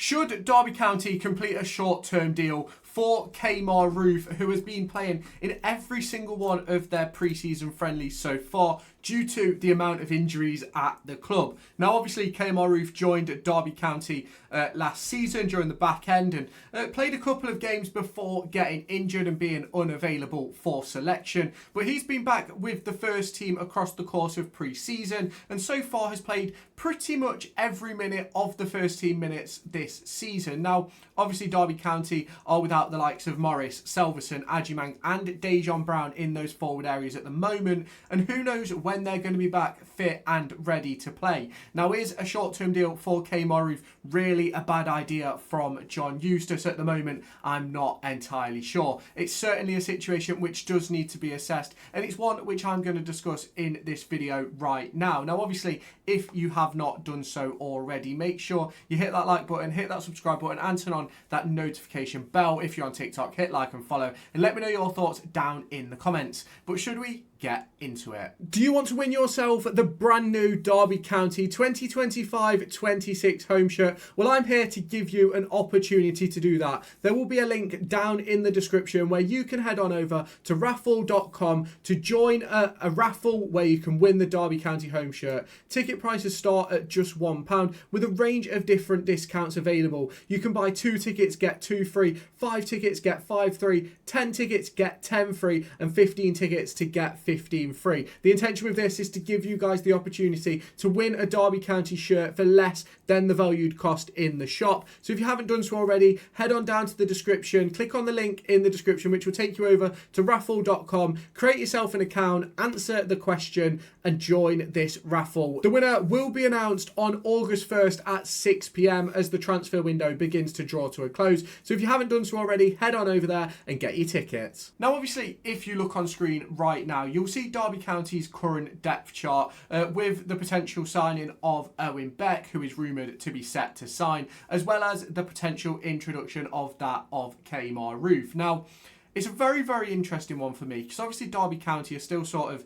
Should Derby County complete a short-term deal for Kemar Roofe, who has been playing in every single one of their pre-season friendlies so far due to the amount of injuries at the club? Now, obviously, Kemar Roofe joined Derby County last season during the back end and played a couple of games before getting injured and being unavailable for selection. But he's been back with the first team across the course of pre-season and so far has played pretty much every minute of the first team minutes this season. Now, obviously, Derby County are without the likes of Morris, Selverson, Adjumang and Dejan Brown in those forward areas at the moment, and who knows when they're going to be back fit and ready to play. Now, is a short-term deal for Kemar Roofe really a bad idea from John Eustace at the moment? I'm not entirely sure. It's certainly a situation which does need to be assessed, and it's one which I'm going to discuss in this video right now. Now, obviously, if you have not done so already, make sure you hit that like button, hit that subscribe button, and turn on that notification bell. If you're on TikTok, hit like and follow, and let me know your thoughts down in the comments. But should we get into it? Do you want to win yourself the brand new Derby County 2025-26 home shirt? Well, I'm here to give you an opportunity to do that. There will be a link down in the description where you can head on over to raffle.com to join a raffle where you can win the Derby County home shirt. Ticket prices start at just £1 with a range of different discounts available. You can buy 2 tickets, get 2 free, 5 tickets, get 5 free, 10 tickets, get 10 free, and 15 tickets to get 15 free. The intention with this is to give you guys the opportunity to win a Derby County shirt for less than the valued cost in the shop. So if you haven't done so already, head on down to the description, click on the link in the description which will take you over to raffle.com, create yourself an account, answer the question and join this raffle. The winner will be announced on August 1st at 6 p.m. as the transfer window begins to draw to a close. So if you haven't done so already, head on over there and get your tickets. Now, obviously, if you look on screen right now, you'll see Derby County's current depth chart with the potential signing of Owen Beck, who is rumoured to be set to sign, as well as the potential introduction of that of Kemar Roofe. Now, it's a very, very interesting one for me because obviously Derby County are still sort of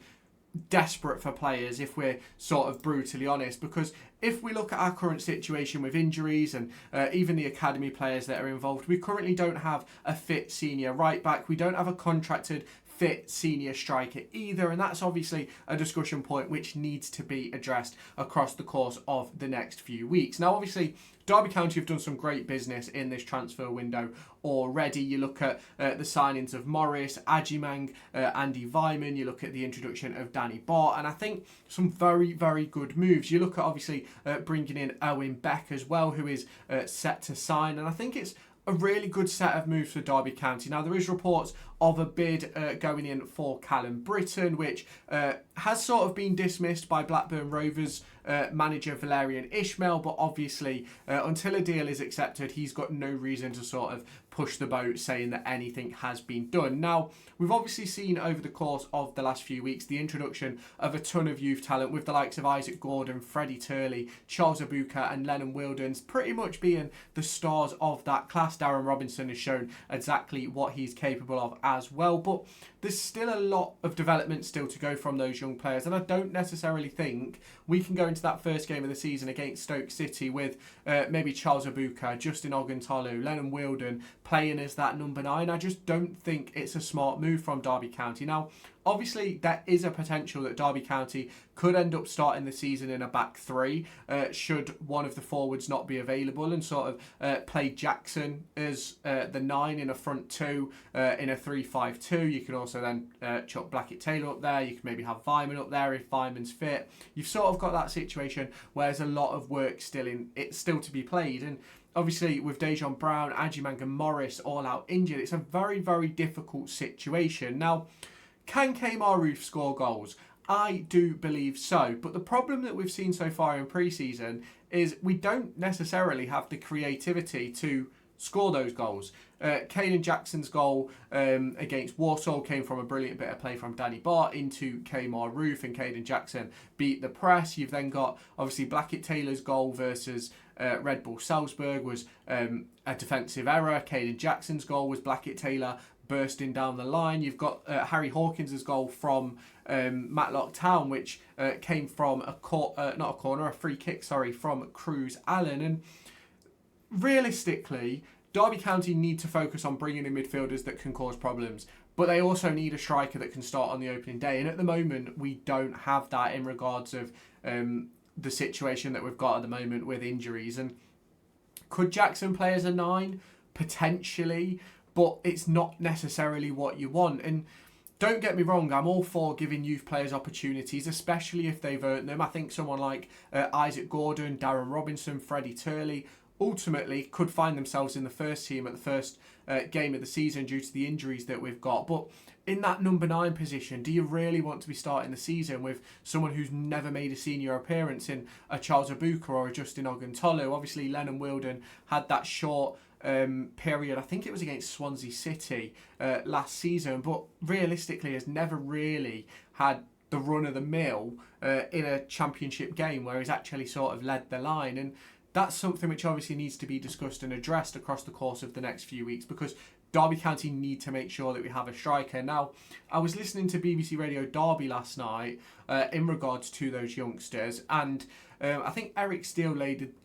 desperate for players, if we're sort of brutally honest, because if we look at our current situation with injuries and even the academy players that are involved, we currently don't have a fit senior right back. We don't have a contracted fit senior striker either, and that's obviously a discussion point which needs to be addressed across the course of the next few weeks. Now, obviously, Derby County have done some great business in this transfer window already. You look at the signings of Morris, Adjumang, Andy Vyman. You look at the introduction of Danny Bart, and I think some very, very good moves. You look at obviously bringing in Owen Beck as well, who is set to sign, and I think it's a really good set of moves for Derby County. Now, there is reports of a bid going in for Callum Britton, which has sort of been dismissed by Blackburn Rovers manager Valerian Ishmael, but obviously until a deal is accepted, he's got no reason to sort of push the boat saying that anything has been done. Now, we've obviously seen over the course of the last few weeks the introduction of a ton of youth talent with the likes of Isaac Gordon, Freddie Turley, Charles Abuka and Lennon Wildens pretty much being the stars of that class. Darren Robinson has shown exactly what he's capable of as well, but there's still a lot of development still to go from those young players, and I don't necessarily think we can go into that first game of the season against Stoke City with maybe Charles Abuka, Justin Oguntolu, Lennon Wilden playing as that number 9. I just don't think it's a smart move from Derby County. Now, obviously, there is a potential that Derby County could end up starting the season in a back 3 should one of the forwards not be available, and sort of play Jackson as the 9 in a front 2 in a 3-5-2. You can also then chuck Blackett Taylor up there. You can maybe have Vyman up there if Vyman's fit. You've sort of got that situation where there's a lot of work still to be played, and obviously with Dejan Brown, Adjumang and Morris all out injured, it's a very, very difficult situation. Now, can Kemar Roofe score goals? I do believe so, but the problem that we've seen so far in pre-season is we don't necessarily have the creativity to score those goals. Caden Jackson's goal against Walsall came from a brilliant bit of play from Danny Bart into Kemar Roofe, and Caden Jackson beat the press. You've then got obviously Blackett Taylor's goal versus Red Bull Salzburg was a defensive error. Caden Jackson's goal was Blackett Taylor bursting down the line. You've got Harry Hawkins' goal from Matlock Town, which came from a free kick, from Cruz Allen. And realistically, Derby County need to focus on bringing in midfielders that can cause problems. But they also need a striker that can start on the opening day. And at the moment, we don't have that in regards of the situation that we've got at the moment with injuries. And could Jackson play as a 9? Potentially. But it's not necessarily what you want. And don't get me wrong, I'm all for giving youth players opportunities, especially if they've earned them. I think someone like Isaac Gordon, Darren Robinson, Freddie Turley ultimately could find themselves in the first team at the first game of the season due to the injuries that we've got. But in that number 9 position, do you really want to be starting the season with someone who's never made a senior appearance in a Charles Abuka or a Justin Oguntolu? Obviously, Lennon Wilden had that short period, I think it was against Swansea City last season, but realistically has never really had the run of the mill in a championship game where he's actually sort of led the line. And that's something which obviously needs to be discussed and addressed across the course of the next few weeks, because Derby County need to make sure that we have a striker. Now, I was listening to BBC Radio Derby last night in regards to those youngsters, and I think Eric Steele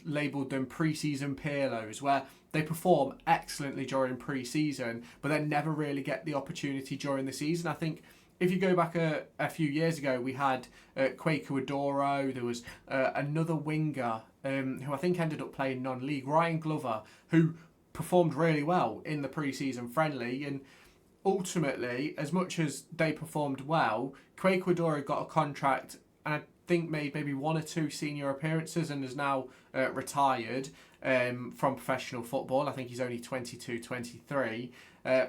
labelled them pre-season Pirlos, where they perform excellently during pre-season, but then never really get the opportunity during the season. I think if you go back a few years ago, we had Kwaku Adoro. There was another winger who I think ended up playing non-league, Ryan Glover, who performed really well in the pre-season friendly. And ultimately, as much as they performed well, Kwaku Adoro got a contract and I think made maybe 1 or 2 senior appearances and is now retired from professional football. I think he's only 22, 23.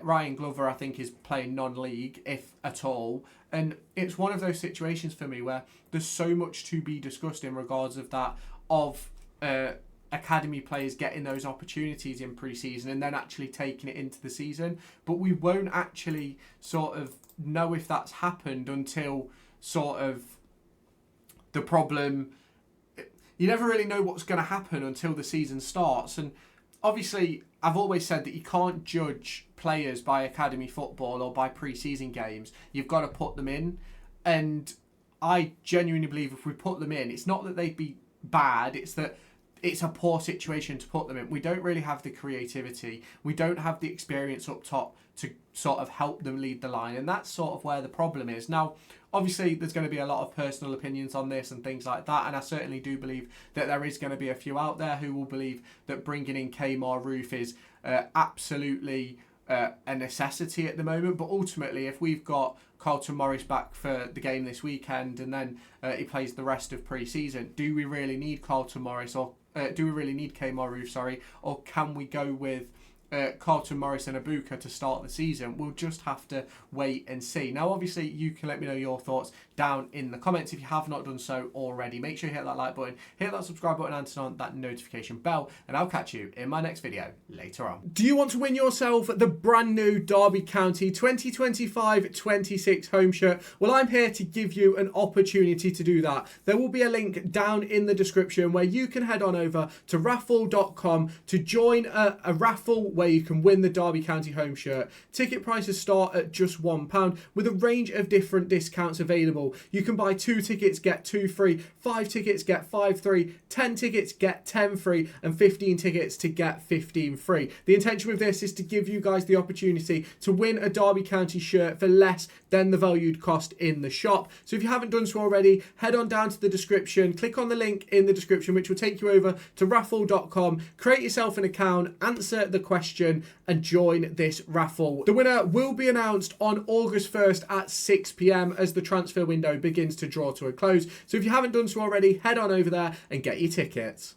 Ryan Glover, I think, is playing non-league, if at all. And it's one of those situations for me where there's so much to be discussed in regards of that, of academy players getting those opportunities in pre-season and then actually taking it into the season. But we won't actually sort of know if that's happened until sort of the problem... You never really know what's going to happen until the season starts. And obviously, I've always said that you can't judge players by academy football or by pre-season games. You've got to put them in. And I genuinely believe if we put them in, it's not that they'd be bad, it's that it's a poor situation to put them in. We don't really have the creativity. We don't have the experience up top to sort of help them lead the line. And that's sort of where the problem is. Now, obviously, there's going to be a lot of personal opinions on this and things like that. And I certainly do believe that there is going to be a few out there who will believe that bringing in Kemar Roofe is absolutely a necessity at the moment. But ultimately, if we've got Carlton Morris back for the game this weekend and then he plays the rest of pre-season, do we really need Carlton Morris or do we really need Kemar Roofe, or can we go with Carlton Morris and Abuka to start the season? We'll just have to wait and see. Now, obviously, you can let me know your thoughts down in the comments if you have not done so already. Make sure you hit that like button, hit that subscribe button and turn on that notification bell, and I'll catch you in my next video later on. Do you want to win yourself the brand new Derby County 2025-26 home shirt? Well, I'm here to give you an opportunity to do that. There will be a link down in the description where you can head on over to raffle.com to join a raffle where you can win the Derby County home shirt. Ticket prices start at just £1 with a range of different discounts available. You can buy 2 tickets, get 2 free, 5 tickets, get 5 free, 10 tickets, get 10 free, and 15 tickets to get 15 free. The intention with this is to give you guys the opportunity to win a Derby County shirt for less than the valued cost in the shop. So if you haven't done so already, head on down to the description, click on the link in the description, which will take you over to raffle.com, create yourself an account, answer the question, and join this raffle. The winner will be announced on August 1st at 6 p.m. as the transfer window begins to draw to a close. So if you haven't done so already, head on over there and get your tickets.